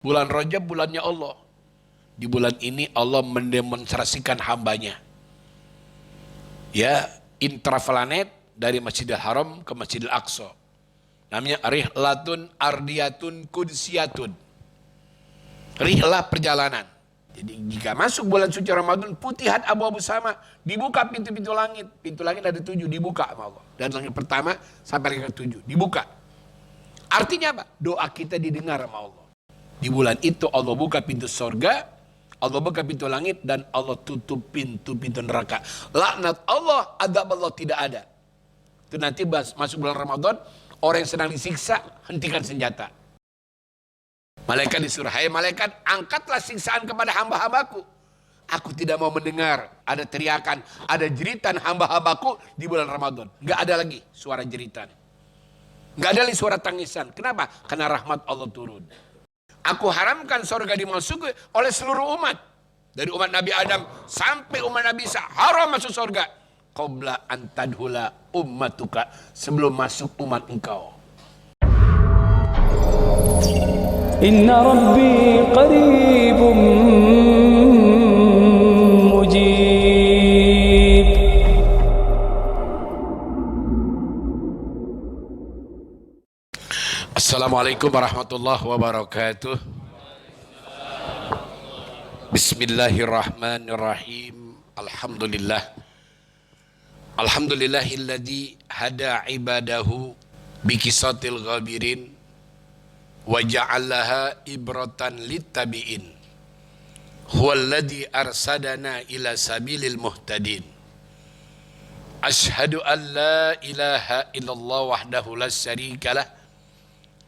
Bulan Rajab bulannya Allah. Di bulan ini Allah mendemonstrasikan hambanya. Ya, intraplanet dari Masjidil Haram ke Masjidil Aqsa. Namanya rihlatun ardiyatun kudsiyatun. Rihlah perjalanan. Jadi jika masuk bulan suci Ramadan, putihat abu-abu sama, dibuka pintu-pintu langit. Pintu langit ada 7, dibuka sama Allah. Dan langit pertama sampai langit ke-7, dibuka. Artinya apa? Doa kita didengar sama Allah. Di bulan itu Allah buka pintu surga, Allah buka pintu langit, dan Allah tutup pintu-pintu neraka. Laknat Allah, adab Allah tidak ada. Itu nanti masuk bulan Ramadan, orang yang sedang disiksa, hentikan senjata. Malaikat disuruh, hai malaikat, angkatlah siksaan kepada hamba-hambaku. Aku tidak mau mendengar ada teriakan, ada jeritan hamba-hambaku di bulan Ramadan. Nggak ada lagi suara jeritan. Nggak ada lagi suara tangisan. Kenapa? Karena rahmat Allah turun. Aku haramkan surga dimasuki oleh seluruh umat. Dari umat Nabi Adam sampai umat Nabi Isa, haram masuk surga. Qabla antadhula ummatuka, sebelum masuk umat engkau. Inna Rabbi qaribun mujib. Assalamualaikum warahmatullahi wabarakatuh. Bismillahirrahmanirrahim. Alhamdulillah. Alhamdulillahilladzi hada ibadahu bikisatil ghabirin wa ja'alaha ibratan littabi'in. Huwallazi arsadana ila sabilil muhtadin. Ashhadu an la ilaha illallah wahdahu la syarikalah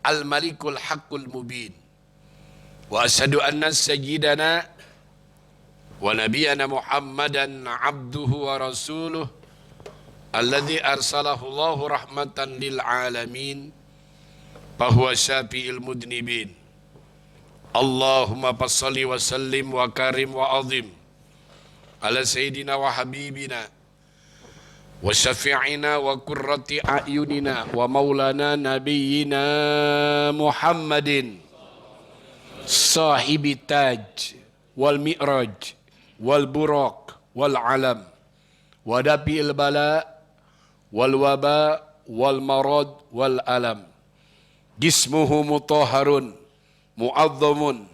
al-malikul haqqul mubin. Wa asyhadu anna sayyidana wa nabiyana Muhammadan abduhu wa rasuluh alladzi arsalahu Allahu rahmatan lil alamin fahuwa syafi'il mudnibin. Allahumma fassalli wa sallim wa karim wa azim ala sayyidina wa habibina wa syafi'ina wa qurrati a'yunina wa maulana nabiyyina Muhammadin sahibi taj wal mi'raj wal buraq wal alam wa dafi'il bala wal waba wal marad wal alam. Jismuhu mutahharun mu'azzamun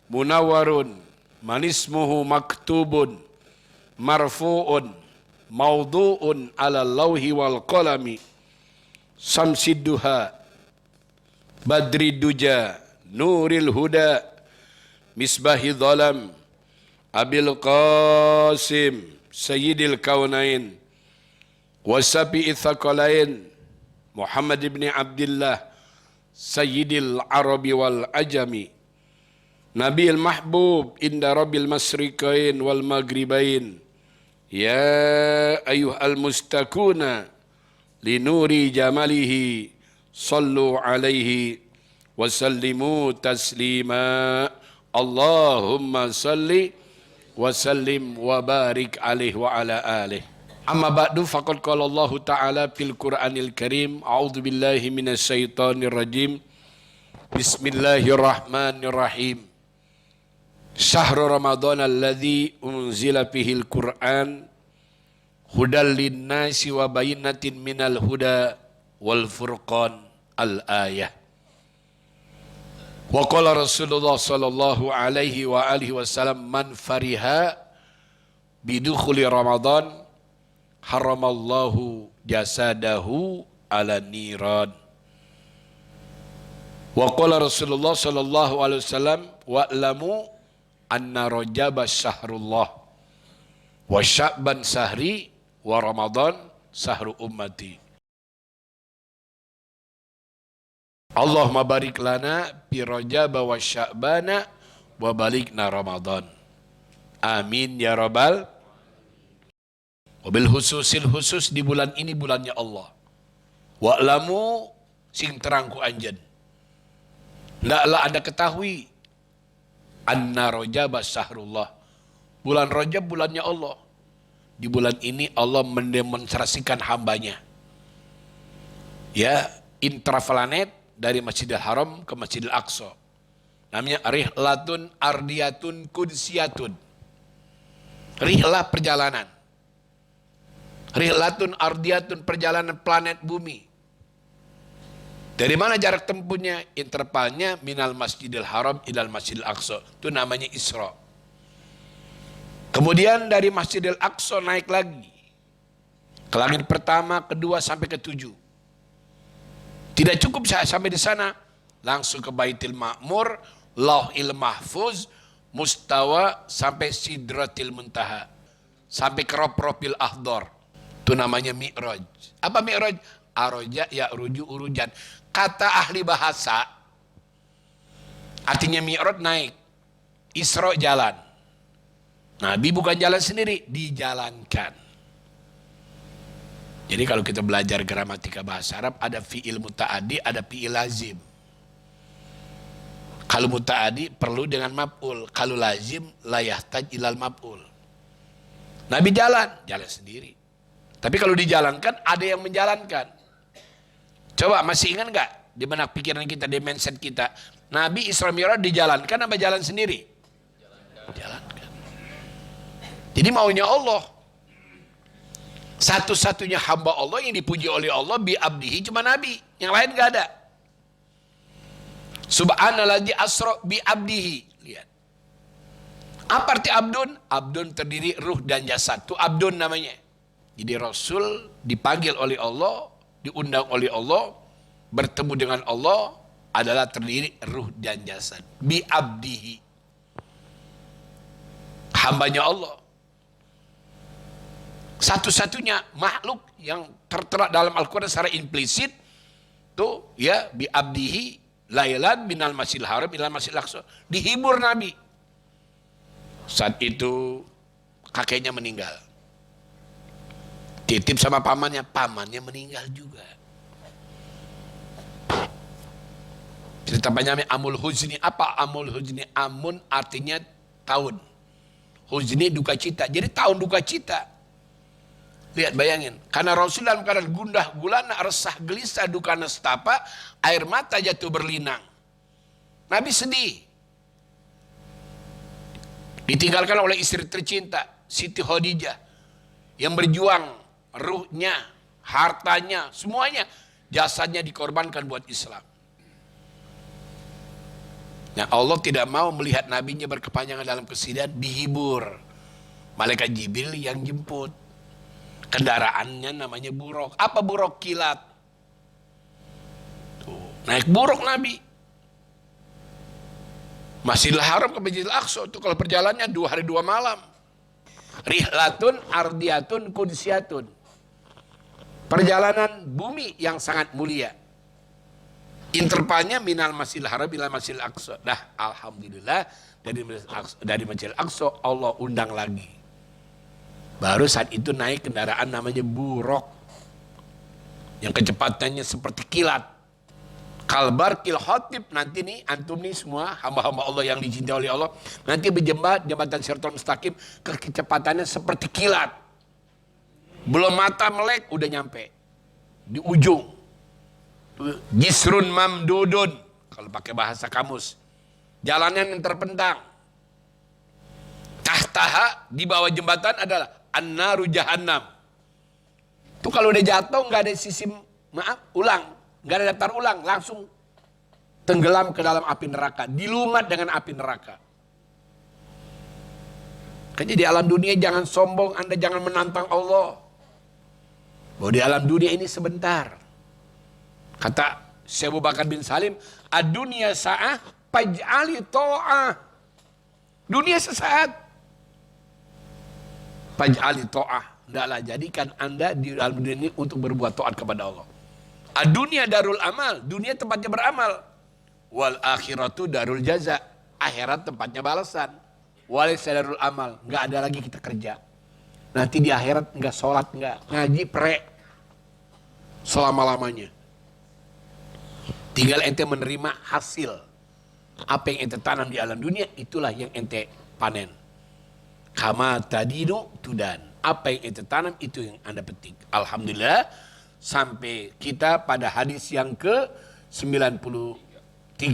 munawwarun manismuhu maktubun marfu'un mawdu'un ala lawhi wal qalami samsid duha badrid duja nuril huda misbahi dhalam abil qasim sayyidil kaunain wasapi ithaqalain Muhammad ibn Abdullah sayyidil arabi wal ajami nabil mahbub inda rabbil masriqain wal maghribain. Ya ayyuhal mustakuna linuri jamalihi sallu alaihi wa sallimu taslima. Allahumma salli wa sallim wa barik alaihi wa ala alihi. Amma ba'du faqad qala Allah ta'ala fil Qur'anil Karim, a'udzu billahi minasy syaithanir rajim. Bismillahirrahmanirrahim. Syahrul Ramadan alladzi unzila fihil Qur'an hudal linnasi wa bayyinatin minal huda wal furqan al-ayah. Wa qala Rasulullah sallallahu alaihi wa alihi wasallam man fariha bidukhuli Ramadan haramallahu jasadahu ala niran. Wa qala Rasulullah sallallahu alaihi wasallam wa'lamu anna Rajab syahrullah wa Sya'ban sahri wa Ramadan sahru ummati. Allahumma barik lana fi Rajab wa Sya'bana wa balikna Ramadan. Amin ya rabbal. Wabil khususil khusus di bulan ini bulannya Allah. Wa'lamu sing terangku anjen. Ndaklah Anda ketahui anna Rajab syahrullah. Bulan Rajab bulannya Allah. Di bulan ini Allah mendemonstrasikan hambanya. Ya, intraplanet dari Masjidil Haram ke Masjidil Aqsa. Namanya rihlatun ardiyatun kudsiyatun. Rihlah perjalanan. Rihlatun ardiyatun, perjalanan planet bumi. Dari mana jarak tempuhnya? Intervalnya minal masjidil haram ilal masjidil aqsa. Itu namanya Isra. Kemudian dari masjidil aqsa naik lagi. Ke langit pertama, kedua, sampai ke-7. Tidak cukup saya sampai di sana. Langsung ke Baitul Ma'mur, Lauhil Mahfuz, Mustawa, sampai Sidratil Muntaha. Sampai ke Rob-Robil Ahdar. Itu namanya Mi'raj. Apa Mi'raj? Aroja ya'ruju urujan. Kata ahli bahasa, artinya Mi'raj naik. Isra jalan. Nabi bukan jalan sendiri, dijalankan. Jadi kalau kita belajar gramatika bahasa Arab, ada fi'il muta'adi, ada fi'il lazim. Kalau muta'adi perlu dengan maf'ul, kalau lazim la yahtaj ilal maf'ul. Nabi jalan sendiri. Tapi kalau dijalankan, ada yang menjalankan. Coba masih ingat nggak di benak pikiran kita, di mindset kita, Nabi Isra Mi'raj dijalankan apa jalan sendiri? Jalankan. Jadi maunya Allah. Satu-satunya hamba Allah yang dipuji oleh Allah bi abdihi cuma Nabi, yang lain nggak ada. Subhanalladzi asra bi abdihi. Lihat. Apa arti abdun? Abdun terdiri ruh dan jasad. Itu abdun namanya. Jadi Rasul dipanggil oleh Allah, diundang oleh Allah, bertemu dengan Allah adalah terdiri ruh dan jasad. Bi abdihi. Hambanya Allah. Satu-satunya makhluk yang tertera dalam Al-Quran secara implisit tuh ya bi abdihi lailan minal masjidil haram ilal masjidil aqsa. Dihibur Nabi. Saat itu kakeknya meninggal. Titip sama pamannya meninggal juga. Cerita panjangnya Amul Huzni. Apa Amul Huzni? Amun artinya tahun. Huzni duka cita. Jadi tahun duka cita. Lihat, bayangin. Karena Rasul dalam keadaan gundah gulana, resah gelisah, duka nestapa, air mata jatuh berlinang. Nabi sedih. Ditinggalkan oleh istri tercinta, Siti Khadijah, yang berjuang ruhnya, hartanya, semuanya, jasadnya dikorbankan buat Islam. Nah, Allah tidak mau melihat nabinya berkepanjangan dalam kesedihan, dihibur. Malaikat Jibril yang jemput. Kendaraannya namanya buruk. Apa buruk? Kilat. Tuh, naik buruk Nabi. Masjidil Haram ke Masjidil Aqsa itu kalau perjalanannya 2 hari 2 malam. Rihlatun ardiyatun kudsiyatun. Perjalanan bumi yang sangat mulia. Intervalnya minal Masjidil Haram ila Masjidil Aqsa. Nah, alhamdulillah dari Masjidil Aqsa Allah undang lagi. Baru saat itu naik kendaraan namanya buruk. Yang kecepatannya seperti kilat. Kalbar kil khotib. Nanti nih antum nih semua hamba-hamba Allah yang dicintai oleh Allah. Nanti jembatan Siratal Mustaqim kecepatannya seperti kilat. Belum mata melek udah nyampe. Di ujung. Jisrun mamdudun. Kalau pakai bahasa kamus. Jalannya yang terpentang. Tahtaha di bawah jembatan adalah an-naru jahannam. Itu kalau udah jatuh nggak ada sisi ulang, nggak ada daftar ulang, langsung tenggelam ke dalam api neraka, dilumat dengan api neraka. Jadi di alam dunia jangan sombong, Anda jangan menantang Allah. Bahwa di alam dunia ini sebentar. Kata Syekh Abu Bakar bin Salim, ad-dunya sa'ah faj'ali ta'ah. Dunia sesaat. Faj'ali ta'ah. Tidaklah jadikan Anda di dalam dunia ini untuk berbuat taat kepada Allah. Dunia darul amal, dunia tempatnya beramal. Wal akhiratu darul jaza, akhirat tempatnya balasan. Walaysa darul amal, nggak ada lagi kita kerja. Nanti di akhirat nggak sholat, nggak ngaji, selama-lamanya. Tinggal ente menerima hasil. Apa yang ente tanam di alam dunia, itulah yang ente panen. Kama tadinu tudan. Apa yang ente tanam, itu yang Anda petik. Alhamdulillah, sampai kita pada hadis yang ke-93.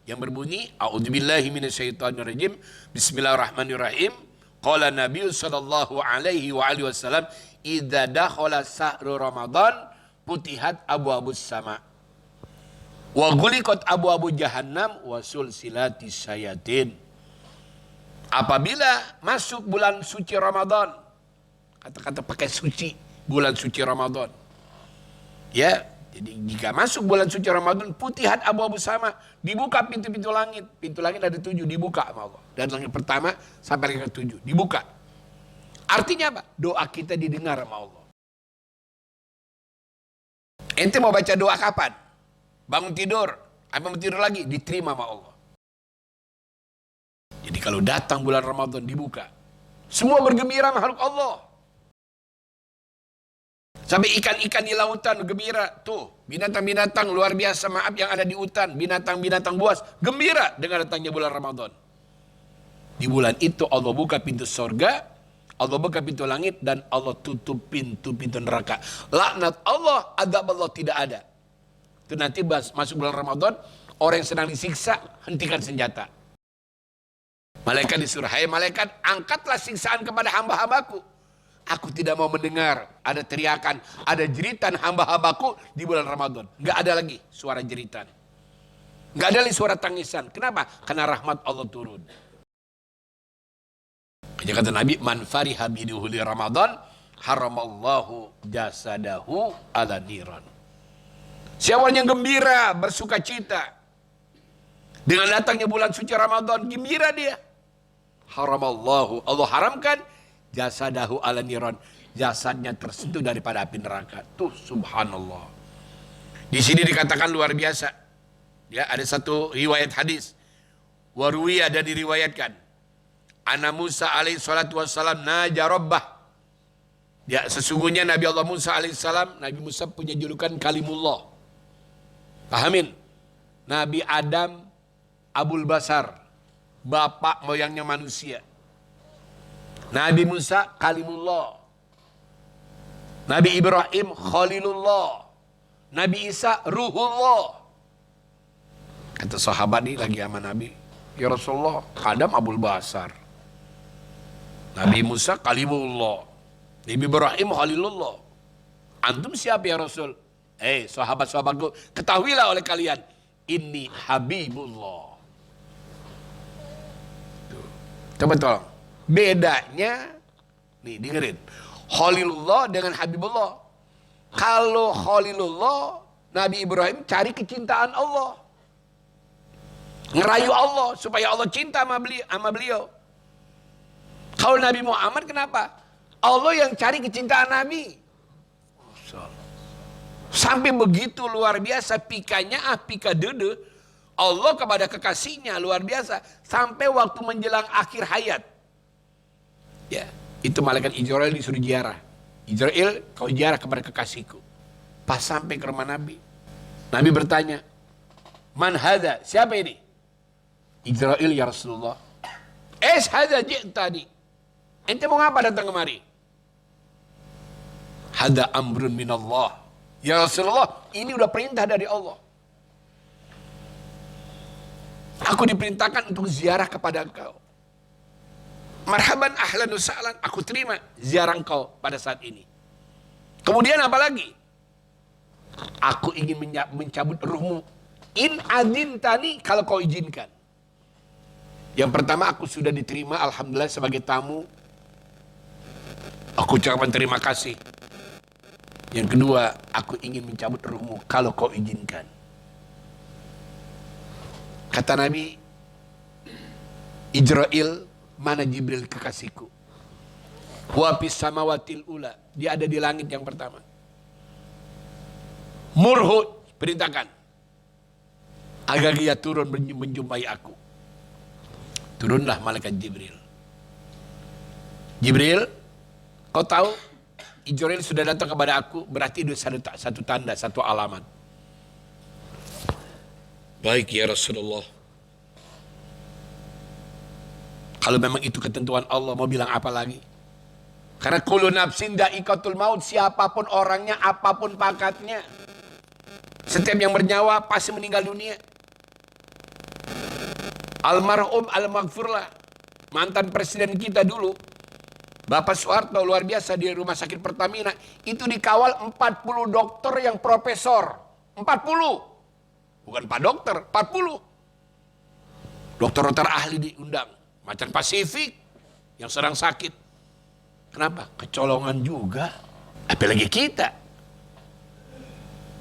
yang berbunyi a'udzubillahi minasyaitonirrajim bismillahirrahmanirrahim qala nabiy sallallahu alaihi wa alihi wasallam idza dakhala sahru ramadan putihat abwabus sama wa ghuliqat abwabu jahannam wa sulsilatis syayatin. Apabila masuk bulan suci Ramadan, kata-kata pakai suci, bulan suci Ramadan. Ya, jadi jika masuk bulan suci Ramadan, putihat abu-abu sama, dibuka pintu-pintu langit. Pintu langit ada 7, dibuka sama Allah. Dan langit pertama sampai langit ke-7, dibuka. Artinya apa? Doa kita didengar sama Allah. Ente mau baca doa kapan? Bangun tidur, apa mau tidur lagi? Diterima sama Allah. Jadi kalau datang bulan Ramadan dibuka, semua bergembira makhluk Allah. Sampai ikan-ikan di lautan gembira. Tuh, binatang-binatang luar biasa maaf yang ada di hutan, binatang-binatang buas gembira dengan datangnya bulan Ramadan. Di bulan itu Allah buka pintu surga, Allah buka pintu langit, dan Allah tutup pintu-pintu neraka. Laknat Allah, adab Allah tidak ada. Itu nanti masuk bulan Ramadan, orang yang sedang disiksa, hentikan senjata. Malaikat disuruh, hai malaikat, angkatlah siksaan kepada hamba-hambaku. Aku tidak mau mendengar ada teriakan, ada jeritan hamba-hambaku di bulan Ramadan. Nggak ada lagi suara jeritan. Nggak ada lagi suara tangisan. Kenapa? Karena rahmat Allah turun. Kata Nabi, man fariha biduhuli Ramadan, haramallahu jasadahu ala niran. Siapa yang gembira, bersuka cita dengan datangnya bulan suci Ramadan, gembira dia. Haramallahu, Allah haramkan jasadahu ala niran, jasadnya tersentuh daripada api neraka. Tuh subhanallah. Di sini dikatakan luar biasa. Ya, ada satu riwayat hadis. Waruwiya, dan diriwayatkan. Ana Musa alaihi salatu wassalam naja rabbah. Ya, sesungguhnya Nabi Allah Musa alaihi salam, Nabi Musa punya julukan Kalimullah. Pahamin? Nabi Adam Abul Basar, bapak moyangnya manusia. Nabi Musa Kalimullah. Nabi Ibrahim Khalilullah. Nabi Isa Ruhullah. Kata sahabat ini lagi sama Nabi, ya Rasulullah, Adam Abul Basar, Nabi Musa Kalimullah, Nabi Ibrahim Khalilullah. Antum siapa ya Rasul? Sahabat-sahabatku, ketahuilah oleh kalian, ini Habibullah. Coba tolong. Bedanya, nih dengerin. Khalilullah dengan Habibullah. Kalau Khalilullah, Nabi Ibrahim cari kecintaan Allah. Ngerayu Allah supaya Allah cinta sama beliau. Kalau Nabi Muhammad kenapa? Allah yang cari kecintaan Nabi. Sampai begitu luar biasa pikanya pika dede Allah kepada kekasihnya luar biasa. Sampai waktu menjelang akhir hayat. Ya, itu malaikat Israel disuruh ziarah. Israel, kau ziarah kepada kekasihku. Pas sampai ke rumah Nabi, Nabi bertanya, man hadha? Siapa ini? Israel, ya Rasulullah. Hadha tadi. Ente mau ngapa datang kemari? Hadha amrun minallah. Ya Rasulullah, ini udah perintah dari Allah. Aku diperintahkan untuk ziarah kepada engkau. Marhaban ahlan wa sahlan, aku terima ziarah engkau pada saat ini. Kemudian apa lagi? Aku ingin mencabut ruhmu. In adin tani, kalau kau izinkan. Yang pertama, aku sudah diterima alhamdulillah sebagai tamu. Aku ucapkan terima kasih. Yang kedua, aku ingin mencabut ruhmu kalau kau izinkan. Kata Nabi, Israel, mana Jibril kekasihku? Wafis samawatil ula, dia ada di langit yang pertama. Murhud, perintahkan agar dia turun menjumpai aku. Turunlah malaikat Jibril. Jibril, kau tahu Israel sudah datang kepada aku, berarti itu satu tanda, satu alamat. Baik ya Rasulullah. Kalau memang itu ketentuan Allah, mau bilang apa lagi? Karena kullu nafsin dha'iqatul maut, siapapun orangnya, apapun pangkatnya, setiap yang bernyawa pasti meninggal dunia. Almarhum Al-Maghfurlah, mantan presiden kita dulu, Bapak Soeharto, luar biasa di rumah sakit Pertamina. Itu dikawal 40 dokter yang profesor. 40. Bukan Pak Dokter, 40. Dokter-dokter ahli diundang. Macan Pasifik yang sedang sakit. Kenapa? Kecolongan juga. Apalagi kita.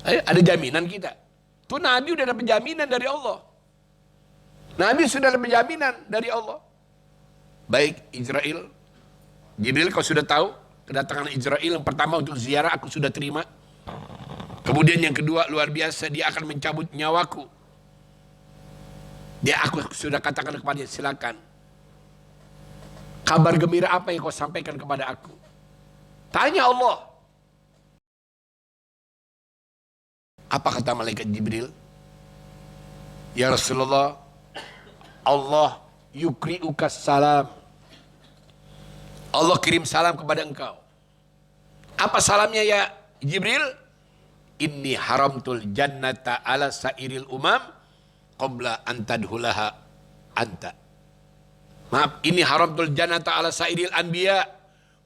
Ada jaminan kita. Tuh Nabi udah dapat jaminan dari Allah. Nabi sudah dapat jaminan dari Allah. Baik Israel, Jibril kau sudah tahu kedatangan Israel yang pertama untuk ziarah aku sudah terima. Kemudian yang kedua luar biasa, dia akan mencabut nyawaku. Aku sudah katakan kepada dia, silakan. Kabar gembira apa yang kau sampaikan kepada aku? Tanya Allah. Apa kata malaikat Jibril? Ya Rasulullah, Allah yukri'uka salam. Allah kirim salam kepada engkau. Apa salamnya ya Jibril? Inni haramtul jannata ala sairil umam qabla antadhulaha anta. Maaf, ini haramtul jannata ala sairil anbiya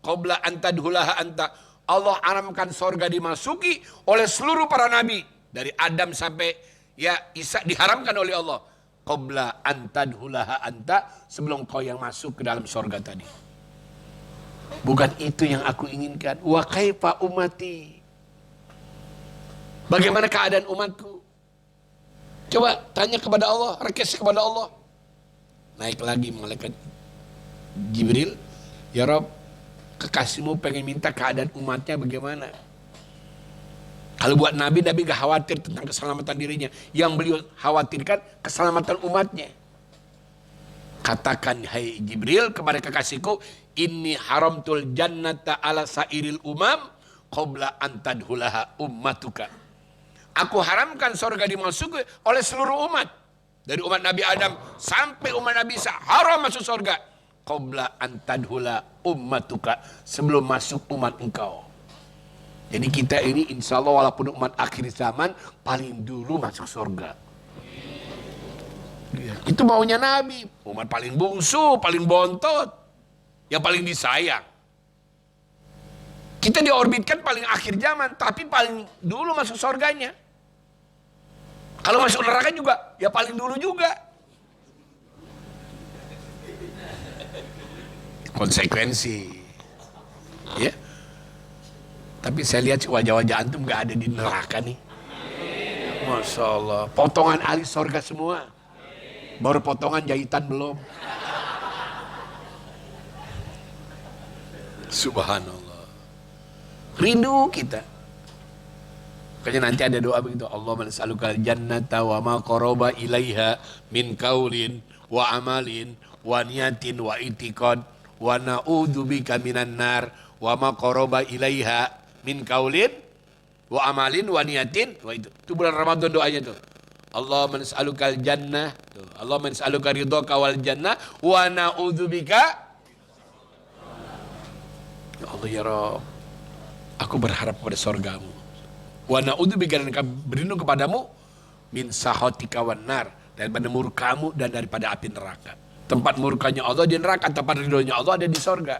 qabla antadhulaha anta. Allah haramkan sorga dimasuki oleh seluruh para nabi. Dari Adam sampai ya Isa diharamkan oleh Allah. Qabla antadhulaha anta, sebelum kau yang masuk ke dalam sorga tadi. Bukan itu yang aku inginkan. Wa kaifa umati. Bagaimana keadaan umatku? Coba tanya kepada Allah, request kepada Allah. Naik lagi malaikat Jibril, ya Rob, kekasihmu pengen minta keadaan umatnya bagaimana? Kalau buat Nabi, Nabi gak khawatir tentang keselamatan dirinya. Yang beliau khawatirkan keselamatan umatnya. Katakan hai Jibril kepada kekasihku, inni haramtul jannata ala sairil umam qabla antadhulaha ummatuka. Aku haramkan surga dimasuki oleh seluruh umat. Dari umat Nabi Adam sampai umat Nabi Isa haram masuk surga. Qabla antadhula ummatuka, sebelum masuk umat engkau. Jadi kita ini insya Allah walaupun umat akhir zaman paling dulu masuk surga. Itu maunya Nabi. Umat paling bungsu, paling bontot, yang paling disayang. Kita diorbitkan paling akhir zaman, tapi paling dulu masuk surganya. Kalau masuk neraka juga, ya paling dulu juga. Konsekuensi. Ya. Tapi saya lihat wajah-wajah antum gak ada di neraka nih. Masya Allah. Potongan alis surga semua. Baru potongan jahitan belum. Subhanallah. Rindu kita. Makanya nanti ada doa begitu. Allahumma nas'alukal jannata wa ma qaraba ilaiha min qaulin wa amalin wa niyatin wa itiqad wa na'udzubika minan nar wa ma qaraba ilaiha min qaulin wa amalin wa niyatin. Wah itu bulan Ramadan doanya tuh. Allahumma nas'alukal jannah. Allahumma nas'aluka ridhaka wal jannah wa na'udzubika. Ya Allah ya Rabb, aku berharap pada surgamu. Wa na'udzubika, dan kami berlindung kepadamu min sahatika wan nar, daripada murkamu dan daripada api neraka. Tempat murkanya Allah di neraka, tempat ridhonya Allah ada di surga.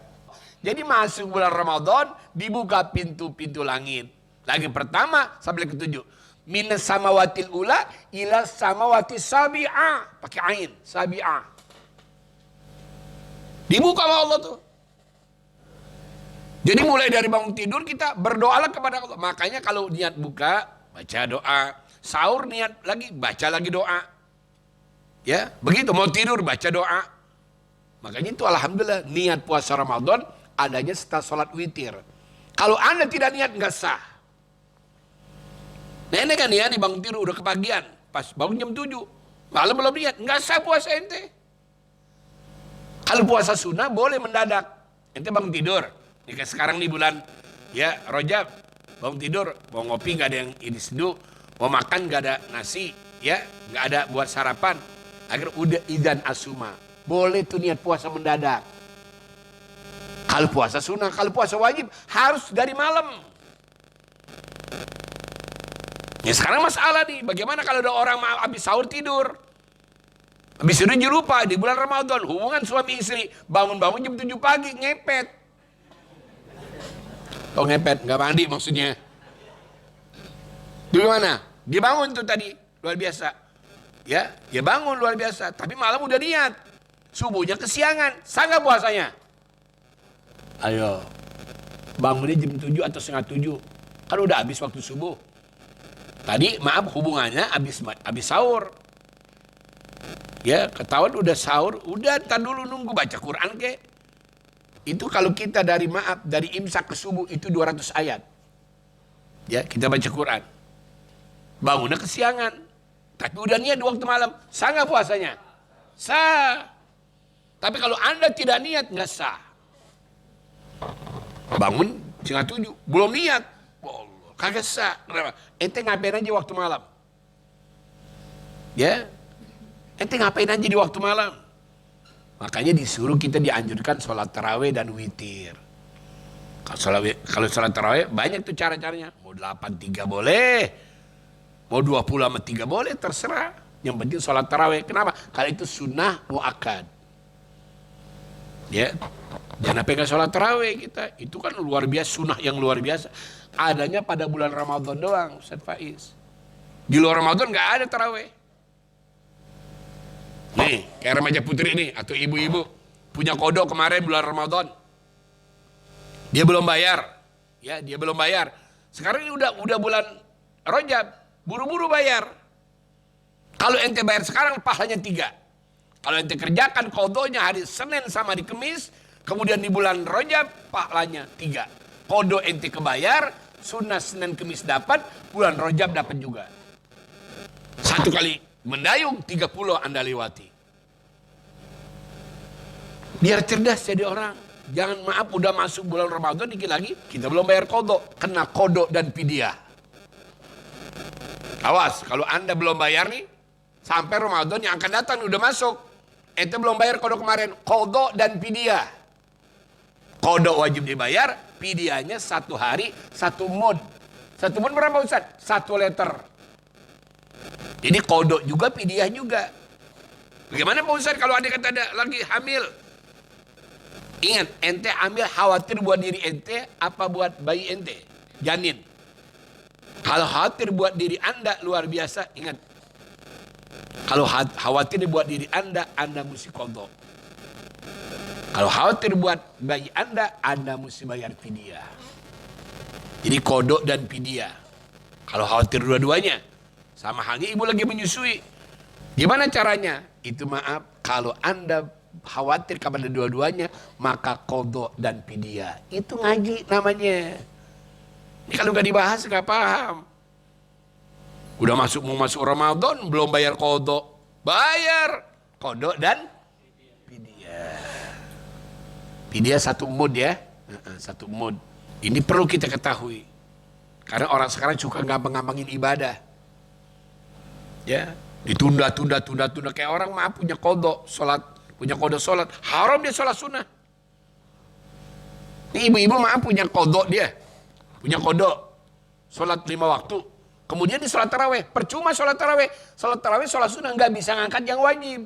Jadi masuk bulan Ramadan dibuka pintu-pintu langit. Lagi pertama sampai ketujuh. Minas samawatil ula ila samawati sabi'ah. Pakai ain, sabi'ah. Dibuka sama Allah tuh. Jadi mulai dari bangun tidur kita berdoalah kepada Allah. Makanya kalau niat buka, baca doa. Sahur niat lagi, baca lagi doa. Ya, begitu mau tidur baca doa. Makanya itu alhamdulillah niat puasa Ramadan adanya setelah sholat witir. Kalau Anda tidak niat nggak sah. Nah ini kan ya, di bangun tidur udah kepagian. Pas bangun jam 7. Malam belum niat, nggak sah puasa ente. Kalau puasa sunnah boleh mendadak. Ente bangun tidur. Ini kayak sekarang nih bulan ya Rajab, bangun tidur, mau ngopi nggak ada yang ini seduh, mau makan nggak ada nasi, ya nggak ada buat sarapan. Agar udah idan asuma, boleh tuh niat puasa mendadak. Kalau puasa sunnah, kalau puasa wajib harus dari malam. Ya sekarang masalah nih, bagaimana kalau ada orang habis sahur tidur? Habis itu dia lupa di bulan Ramadan hubungan suami istri, bangun-bangun jam 7 pagi ngepet. Oh ngepet, nggak mandi maksudnya. Gimana? Dia bangun tuh tadi, luar biasa. Ya, dia bangun luar biasa. Tapi malam udah niat. Subuhnya kesiangan, sah nggak puasanya? Ayo, bangunnya jam 7 atau setengah 7. Kan udah habis waktu subuh. Tadi maaf hubungannya habis sahur. Ya, ketahuan udah sahur, udah entar dulu nunggu baca Quran ke. Itu kalau kita dari imsak ke subuh itu 200 ayat. Ya, kita baca Quran. Bangunnya kesiangan. Tapi udah niat di waktu malam, sah nggak puasanya? Sah. Tapi kalau Anda tidak niat, nggak sah. Bangun setengah 7, belum niat. Oh Allah, kagak sah. Kenapa? Ente ngapain aja waktu malam? Ya, ente ngapain aja di waktu malam? Makanya disuruh kita dianjurkan sholat tarawih dan witir. Kalau sholat tarawih banyak tuh cara-caranya. Mau 8-3 boleh. Mau 20 sama 3 boleh, terserah. Yang penting sholat tarawih. Kenapa? Karena itu sunnah muakkad. Ya, jangan pegang sholat tarawih kita. Itu kan luar biasa, sunnah yang luar biasa. Adanya pada bulan Ramadan doang, Ustaz Faiz. Di luar Ramadan nggak ada tarawih. Nih, kayak remaja putri nih, atau ibu-ibu punya kodok kemarin bulan Ramadan. Dia belum bayar. Ya, dia belum bayar. Sekarang ini udah bulan Rajab, buru-buru bayar. Kalau ente bayar sekarang pahalanya 3. Kalau ente kerjakan kodonya hari Senin sama di Kemis, kemudian di bulan Rajab pahalanya 3. Kodo ente kebayar, sunnah Senin Kemis dapat, bulan Rajab dapat juga. Satu kali mendayung 30 Anda lewati. Biar cerdas jadi orang. Jangan maaf udah masuk bulan Ramadan dikit lagi kita belum bayar kodo, kena kodo dan fidyah. Awas kalau Anda belum bayar nih sampai Ramadan yang akan datang udah masuk. Ente belum bayar kodo kemarin, kodo dan fidyah. Kodo wajib dibayar, fidyahnya 1 hari 1 mud. 1 mud berapa Ustaz? 1 liter. Jadi kodo juga, fidyah juga. Bagaimana Pak Ustaz kalau adik kata ada lagi hamil? Ingat, ente ambil khawatir buat diri ente apa buat bayi ente? Janin. Kalau khawatir buat diri Anda luar biasa, ingat. Kalau khawatir buat diri Anda mesti kodok. Kalau khawatir buat bayi Anda mesti bayar fidyah. Jadi kodok dan fidyah. Kalau khawatir dua-duanya. Sama halnya ibu lagi menyusui. Gimana caranya? Itu maaf, kalau Anda khawatir kepada dua-duanya, maka kodok dan fidyah. Itu ngaji namanya. Ini kalau nggak dibahas nggak paham. Udah mau masuk Ramadan belum bayar kodok. Bayar kodok dan fidyah. Fidyah 1 mud ya. 1 mud. Ini perlu kita ketahui. Karena orang sekarang suka gampang-gampangin ibadah. Ya, ditunda kayak orang maaf punya kodok sholat, punya kodok sholat, haram dia sholat sunnah. Ini ibu-ibu maaf punya kodok dia, punya kodok sholat 5 waktu. Kemudian di sholat taraweh, percuma sholat taraweh, sholat sunnah nggak bisa ngangkat yang wajib.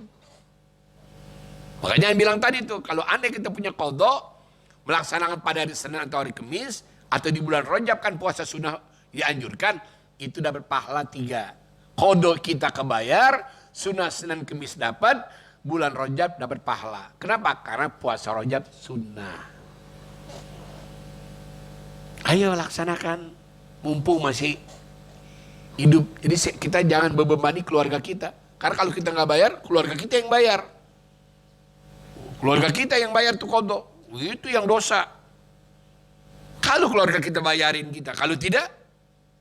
Makanya yang bilang tadi tuh, kalau anda kita punya kodok, melaksanakan pada hari Senin atau hari Kamis, atau di bulan Rajab kan puasa sunnah dianjurkan, itu dapat pahala 3. Kodok kita kebayar, sunnah Senin Kamis dapat, bulan Rajab dapat pahala. Kenapa? Karena puasa Rajab sunnah. Ayo laksanakan, mumpung masih hidup. Jadi kita jangan membebani keluarga kita. Karena kalau kita nggak bayar, keluarga kita yang bayar. Keluarga kita yang bayar tuh kodok. Itu yang dosa. Kalau keluarga kita bayarin kita, kalau tidak,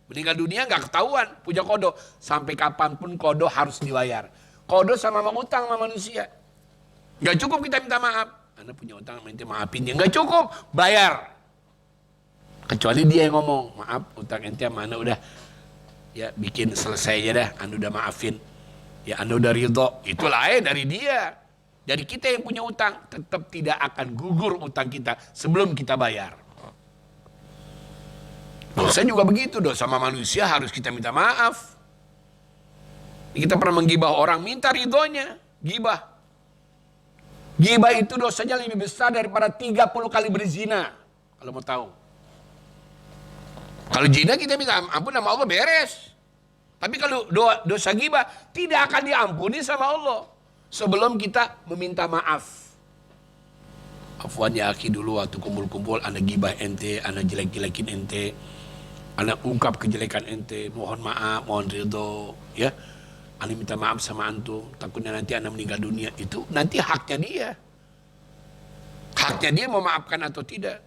meninggal dunia nggak ketahuan punya kodok. Sampai kapanpun kodok harus dibayar. Kodok sama utang sama manusia. Nggak cukup kita minta maaf. Anda punya utang minta maafin dia. Nggak cukup, bayar. Kecuali dia yang ngomong, maaf utang ente mana udah ya bikin selesai aja dah. Anda udah maafin. Ya Anda udah ridho. Itu lain dari dia. Jadi kita yang punya utang tetap tidak akan gugur utang kita sebelum kita bayar. Dosa juga begitu, dosa sama manusia harus kita minta maaf. Kita pernah menggibah orang, minta ridhonya. Gibah. Gibah itu dosanya lebih besar daripada 30 kali berzina. Kalau mau tahu. Kalau zina kita minta ampun sama Allah beres. Tapi kalau dosa gibah tidak akan diampuni sama Allah sebelum kita meminta maaf. Afwan ya akhi, dulu waktu kumpul-kumpul anak gibah ente, anak jelek-jelekin ente, anak ungkap kejelekan ente, mohon maaf, mohon ridho, ya. Anak minta maaf sama antum, takutnya nanti anak meninggal dunia. Itu nanti haknya dia. Haknya dia mau maafkan atau tidak.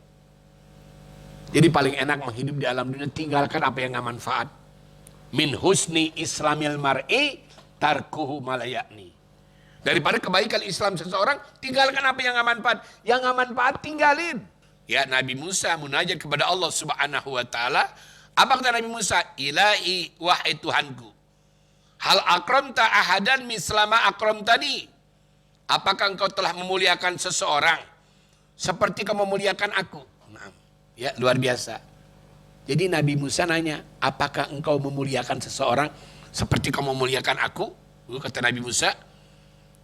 Jadi paling enak menghidup di alam dunia, tinggalkan apa yang gak manfaat. Min husni islamil mar'i tarkuhu malayakni. Daripada kebaikan Islam seseorang, tinggalkan apa yang gak manfaat. Yang gak manfaat tinggalin. Ya, Nabi Musa munajat kepada Allah subhanahu wa ta'ala. Apa kata Nabi Musa? Ilahi wahai Tuhanku, hal akramta ahadan mislama akramtani. Apakah engkau telah memuliakan seseorang seperti kau memuliakan aku? Nah, ya, luar biasa. Jadi Nabi Musa nanya, apakah engkau memuliakan seseorang seperti kau memuliakan aku? Kata Nabi Musa,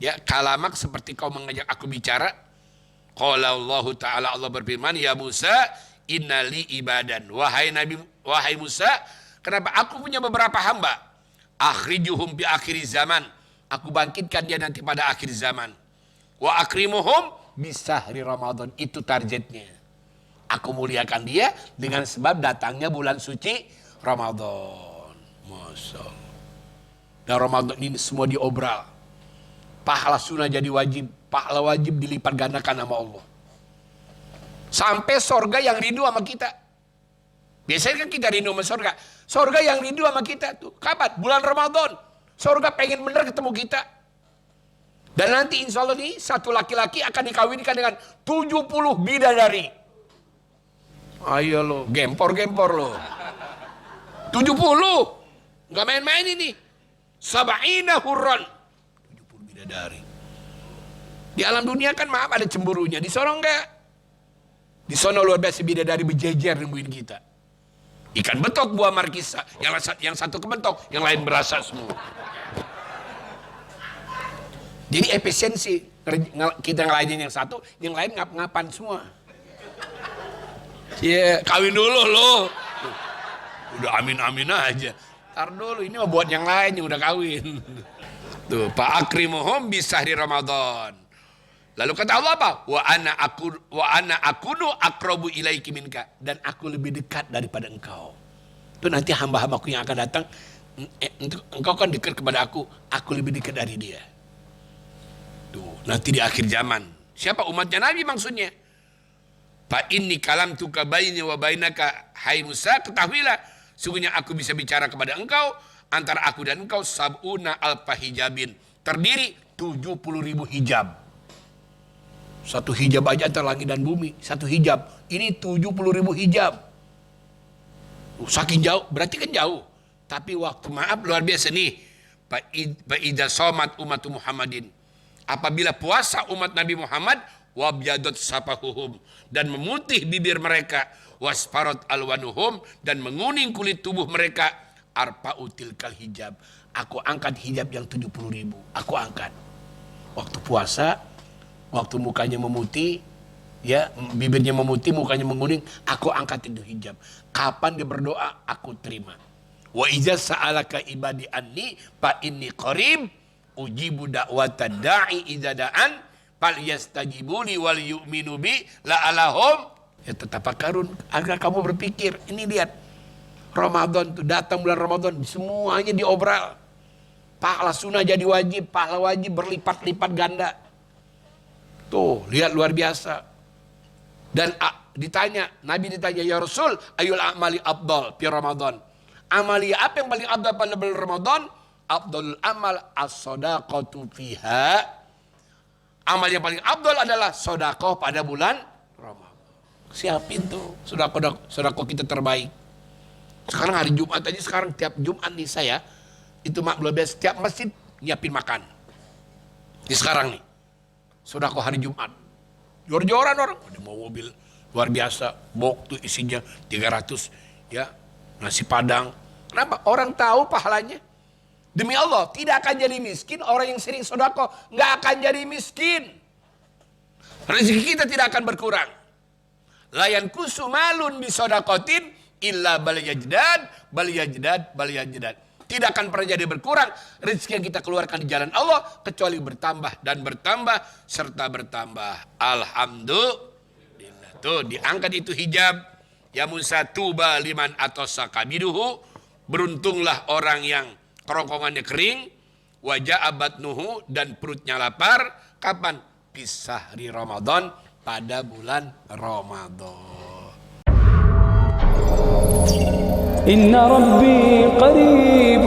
ya, kalamak seperti kau mengajak aku bicara. Qala Allah Ta'ala, Allah berfirman, ya Musa, innali ibadan. Wahai Musa, kenapa aku punya beberapa hamba? Akhrijuhum bi akhiri zaman. Aku bangkitkan dia nanti pada akhir zaman. Wa akrimuhum bisahri Ramadan. Itu targetnya. Aku muliakan dia dengan sebab datangnya bulan suci Ramadan. Masya Allah. Dan Ramadan ini semua diobral. Pahala sunnah jadi wajib. Pahala wajib dilipat gandakan sama Allah. Sampai sorga yang rindu sama kita. Biasanya kan kita rindu sama sorga. Sorga yang rindu sama kita tuh. Kapan? Bulan Ramadan. Sorga pengen bener ketemu kita. Dan nanti insya Allah nih, satu laki-laki akan dikawinkan dengan 70 bidadari. Ayo lo, gempor-gempor lo. 70. Nggak main-main ini. Sab'ina hurran. 70 bidadari. Di alam dunia kan maaf ada cemburunya. Di sono enggak. Di sono luar biasa bidadari berjejer nungguin kita. Ikan betok buah markisa. Yang satu kebentok, yang lain berasa semua. Jadi efisiensi. Kita ngelainin yang satu, yang lain ngap-ngapan semua. Ya, kawin dulu lo. Udah amin-amin aja. Ntar dulu, ini mau buat yang lain yang udah kawin. Tuh, Pak akrimuhum bisahri Ramadan. Lalu kata Allah apa? Wa ana akunu aqrabu ilaiki minka, dan aku lebih dekat daripada engkau. Itu nanti hamba-hambaku yang akan datang, engkau kan dekat kepada aku lebih dekat dari dia. Tuh, nanti di akhir zaman. Siapa umatnya Nabi maksudnya? Fa inni kalamtuka baini wa bainaka, hai Musa, ketahuilah sungguhnya aku bisa bicara kepada engkau, antara aku dan engkau sab'una alfa hijabin, terdiri 70.000 hijab. Satu hijab aja antara langit dan bumi, satu hijab. Ini 70.000 hijab. Saking jauh, berarti kan jauh. Tapi waktu maaf luar biasa nih. Fa'idha somat umat Muhammadin. Apabila puasa umat Nabi Muhammad, wabyadot sapahuhum, dan memutih bibir mereka, wasparot alwanuhum, dan menguning kulit tubuh mereka, arpa'util kal hijab. Aku angkat hijab yang 70.000. Aku angkat. Waktu puasa, waktu mukanya memutih, ya, bibirnya memutih, mukanya menguning, aku angkat itu hijab. Kapan dia berdoa, aku terima. Wa iza sa'alaka ibadi anni fa inni qarib ujibu da'wata da'i idza da'an fal yastajibuli wal yu'minu bi la'alahum yatafakkarun. Agar kamu berpikir, ini lihat Ramadan tuh, datang bulan Ramadan, semuanya diobral. Pahala sunnah jadi wajib, pahala wajib berlipat-lipat ganda. Tuh, lihat luar biasa. Dan Nabi ditanya, ya Rasul, ayul amali abdal fi Ramadan. Amali apa yang paling abdal pada bulan Ramadan? Abdul amal as-sadaqatu fiha. Amal yang paling abdal adalah sedekah pada bulan Ramadan. Siapin tuh sedekah kita terbaik. Sekarang hari Jumat aja, sekarang tiap Jumat nih saya, itu luar biasa, setiap masjid nyiapin makan. Di sekarang nih. Sedekah hari Jumat. Jor-joran orang. Ada mau mobil luar biasa. Box tuh isinya 300. Ya. Nasi padang. Kenapa? Orang tahu pahalanya. Demi Allah, tidak akan jadi miskin. Orang yang sering sedekah nggak akan jadi miskin. Rezeki kita tidak akan berkurang. Layan kusumalun bisodakotin illa baliyajdad. Tidak akan pernah jadi berkurang rezeki yang kita keluarkan di jalan Allah kecuali bertambah dan bertambah serta bertambah. Alhamdulillah. Tuh diangkat itu hijab. Ya Musa tuba liman atosa kabiduhu. Beruntunglah orang yang kerongkongannya kering, wajah abad nuhu dan perutnya lapar. Kapan? Pisahri Ramadan, pada bulan Ramadan. إن ربي قريب